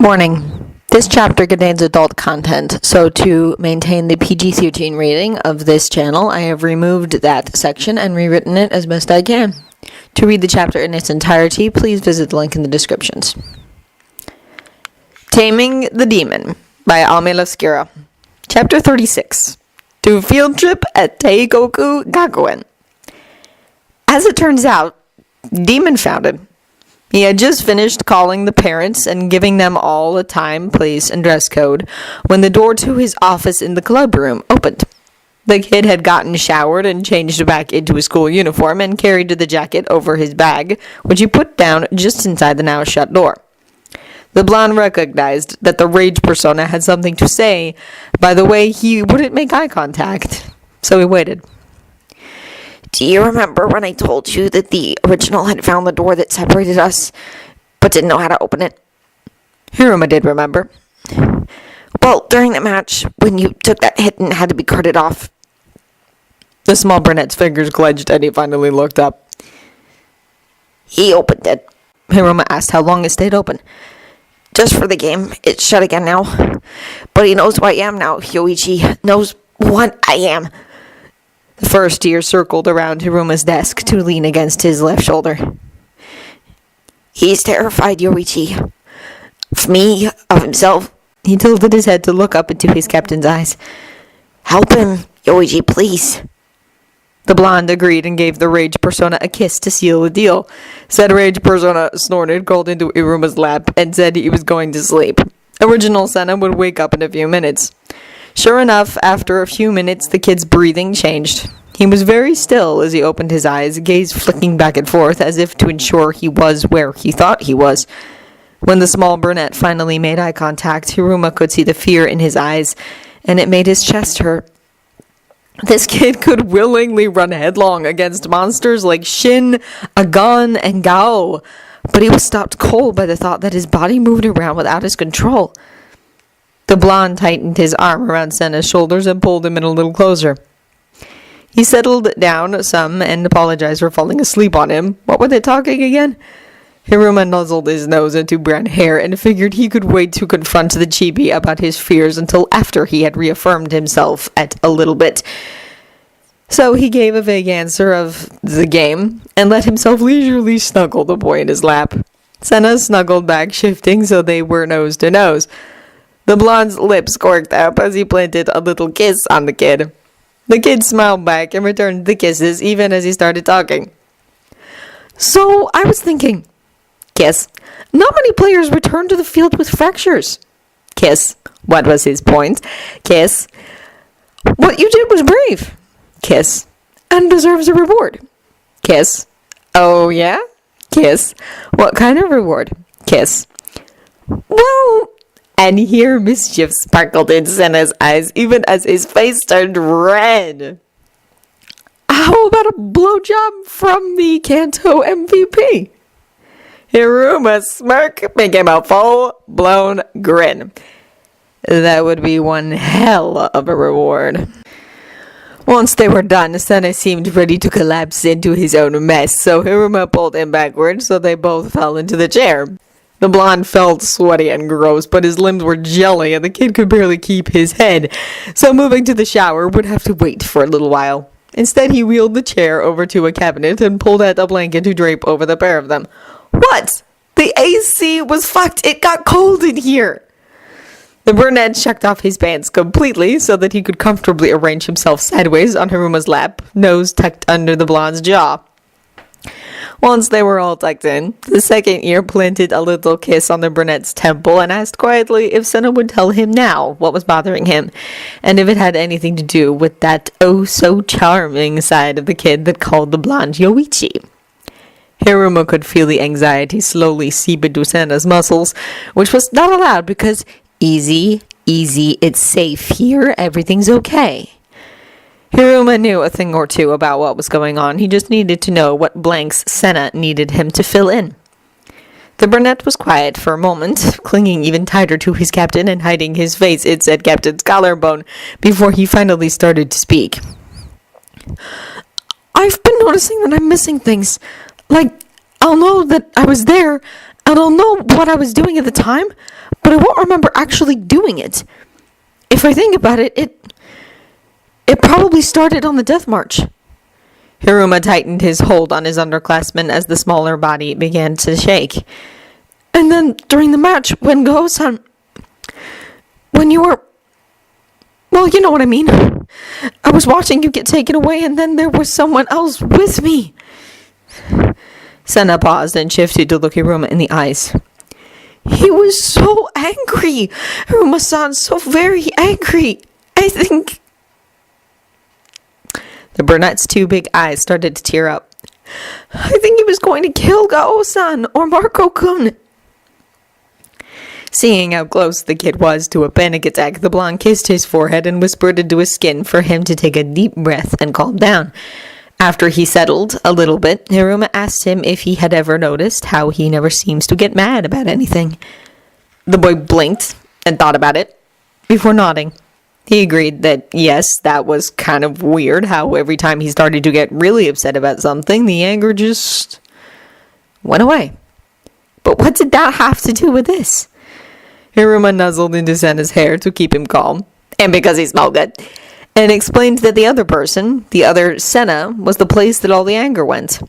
Warning. This chapter contains adult content, so to maintain the PG-13 rating of this channel, I have removed that section and rewritten it as best I can. To read the chapter in its entirety, please visit the link in the descriptions. Taming the Demon by Ame Lascura. Chapter 36. To Field Trip at Teikoku Gakuen. As it turns out, Demon found him. He had just finished calling the parents and giving them all a time, place, and dress code when the door to his office in the club room opened. The kid had gotten showered and changed back into his school uniform and carried the jacket over his bag, which he put down just inside the now shut door. The blonde recognized that the rage persona had something to say by the way he wouldn't make eye contact, so he waited. Do you remember when I told you that the original had found the door that separated us, but didn't know how to open it? Hiruma did remember. Well, during the match, when you took that hit and had to be carted off. The small brunette's fingers clenched and he finally looked up. He opened it. Hiruma asked how long it stayed open. Just for the game. It's shut again now. But he knows who I am now, Yoichi. Knows what I am. The first year circled around Hiruma's desk to lean against his left shoulder. He's terrified, Yoichi. Of me, of himself. He tilted his head to look up into his captain's eyes. Help him, Yoichi, please. The blonde agreed and gave the rage persona a kiss to seal the deal. Said rage persona snorted, crawled into Hiruma's lap, and said he was going to sleep. Original Sena would wake up in a few minutes. Sure enough, after a few minutes, the kid's breathing changed. He was very still as he opened his eyes, gaze flicking back and forth as if to ensure he was where he thought he was. When the small brunette finally made eye contact, Hiruma could see the fear in his eyes, and it made his chest hurt. This kid could willingly run headlong against monsters like Shin, Agon, and Gao, but he was stopped cold by the thought that his body moved around without his control. The blonde tightened his arm around Sena's shoulders and pulled him in a little closer. He settled down some and apologized for falling asleep on him. What were they talking again? Hiruma nuzzled his nose into brown hair and figured he could wait to confront the chibi about his fears until after he had reaffirmed himself at a little bit. So he gave a vague answer of the game and let himself leisurely snuggle the boy in his lap. Sena snuggled back, shifting so they were nose to nose. The blonde's lips corked up as he planted a little kiss on the kid. The kid smiled back and returned the kisses even as he started talking. So, I was thinking. Kiss. Not many players return to the field with fractures. Kiss. What was his point? Kiss. What you did was brave. Kiss. And deserves a reward. Kiss. Oh, yeah? Kiss. What kind of reward? Kiss. Well... And here mischief sparkled in Sena's eyes, even as his face turned red. How about a blowjob from the Kanto MVP? Hiruma's smirk became a full-blown grin. That would be one hell of a reward. Once they were done, Sena seemed ready to collapse into his own mess, so Hiruma pulled him backwards so they both fell into the chair. The blonde felt sweaty and gross, but his limbs were jelly and the kid could barely keep his head, so moving to the shower would have to wait for a little while. Instead, he wheeled the chair over to a cabinet and pulled out a blanket to drape over the pair of them. What? The AC was fucked. It got cold in here. The brunette checked off his pants completely so that he could comfortably arrange himself sideways on Hiruma's lap, nose tucked under the blonde's jaw. Once they were all tucked in, the second year planted a little kiss on the brunette's temple and asked quietly if Sena would tell him now what was bothering him, and if it had anything to do with that oh-so-charming side of the kid that called the blonde Yoichi. Hiruma could feel the anxiety slowly seep into Sena's muscles, which was not allowed because easy, it's safe here, everything's okay. Hiruma knew a thing or two about what was going on. He just needed to know what blanks Sena needed him to fill in. The brunette was quiet for a moment, clinging even tighter to his captain and hiding his face inside Captain's collarbone before he finally started to speak. I've been noticing that I'm missing things. Like, I'll know that I was there, I don't know what I was doing at the time, but I won't remember actually doing it. If I think about it, it probably started on the death march. Hiruma tightened his hold on his underclassman as the smaller body began to shake. And then during the match, when Go-san... When you were... Well, you know what I mean. I was watching you get taken away, and then there was someone else with me. Sena paused and shifted to look Hiruma in the eyes. He was so angry. Hiruma-san, so very angry. I think... The brunette's two big eyes started to tear up. I think he was going to kill Gao-san or Marco-kun. Seeing how close the kid was to a panic attack, the blonde kissed his forehead and whispered into his skin for him to take a deep breath and calm down. After he settled a little bit, Hiruma asked him if he had ever noticed how he never seems to get mad about anything. The boy blinked and thought about it before nodding. He agreed that, yes, that was kind of weird how every time he started to get really upset about something, the anger just went away. But what did that have to do with this? Hiruma nuzzled into Sena's hair to keep him calm, and because he smelled good, and explained that the other person, the other Sena, was the place that all the anger went.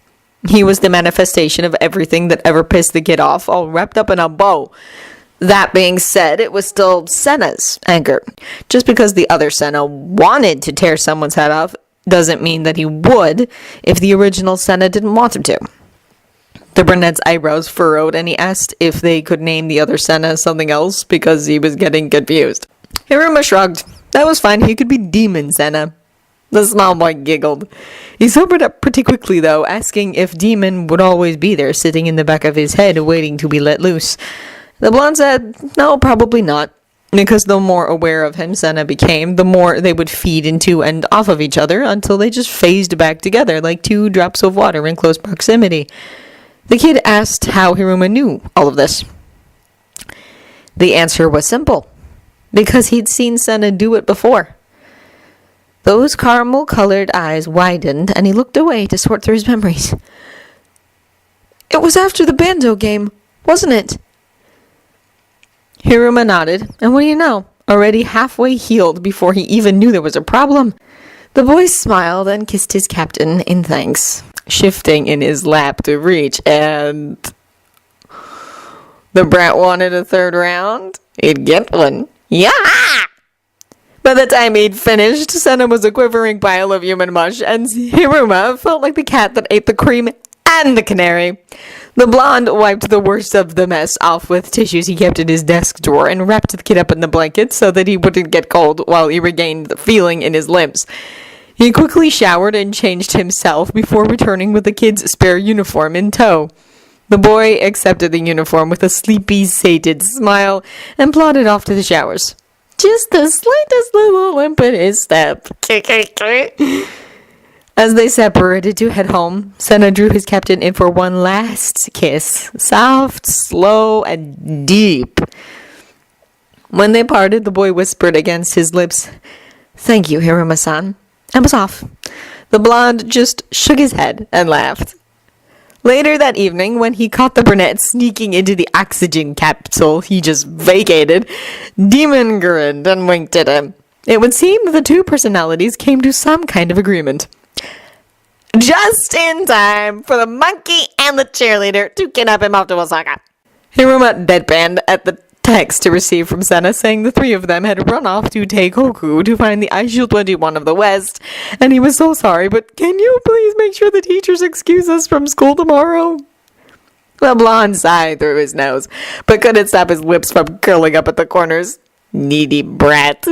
He was the manifestation of everything that ever pissed the kid off, all wrapped up in a bow. That being said, it was still Sena's anger. Just because the other Sena wanted to tear someone's head off doesn't mean that he would if the original Sena didn't want him to. The brunette's eyebrows furrowed, and he asked if they could name the other Sena something else because he was getting confused. Hiruma shrugged. That was fine. He could be Demon Sena. The small boy giggled. He sobered up pretty quickly, though, asking if Demon would always be there, sitting in the back of his head, waiting to be let loose. The blonde said, no, probably not, because the more aware of him Sena became, the more they would feed into and off of each other until they just phased back together like two drops of water in close proximity. The kid asked how Hiruma knew all of this. The answer was simple. Because he'd seen Sena do it before. Those caramel-colored eyes widened, and he looked away to sort through his memories. It was after the bando game, wasn't it? Hiruma nodded, and what do you know? Already halfway healed before he even knew there was a problem. The boy smiled and kissed his captain in thanks, shifting in his lap to reach, and... The brat wanted a third round? He'd get one. Yeah! By the time he'd finished, Sena was a quivering pile of human mush, and Hiruma felt like the cat that ate the cream and the canary. The blonde wiped the worst of the mess off with tissues he kept in his desk drawer and wrapped the kid up in the blanket so that he wouldn't get cold while he regained the feeling in his limbs. He quickly showered and changed himself before returning with the kid's spare uniform in tow. The boy accepted the uniform with a sleepy, sated smile and plodded off to the showers. Just the slightest little limp in his step. As they separated to head home, Sena drew his captain in for one last kiss. Soft, slow, and deep. When they parted, the boy whispered against his lips, "Thank you, Hiruma-san," and was off. The blonde just shook his head and laughed. Later that evening, when he caught the brunette sneaking into the oxygen capsule he just vacated, Demon grinned and winked at him. It would seem that the two personalities came to some kind of agreement. Just in time for the monkey and the cheerleader to kidnap him off to Osaka. Hiruma deadpanned at the text to receive from Sena saying the three of them had run off to Teikoku to find the Aishu 21 of the West, and he was so sorry, but can you please make sure the teachers excuse us from school tomorrow? The blonde sighed through his nose, but couldn't stop his lips from curling up at the corners. Needy brat.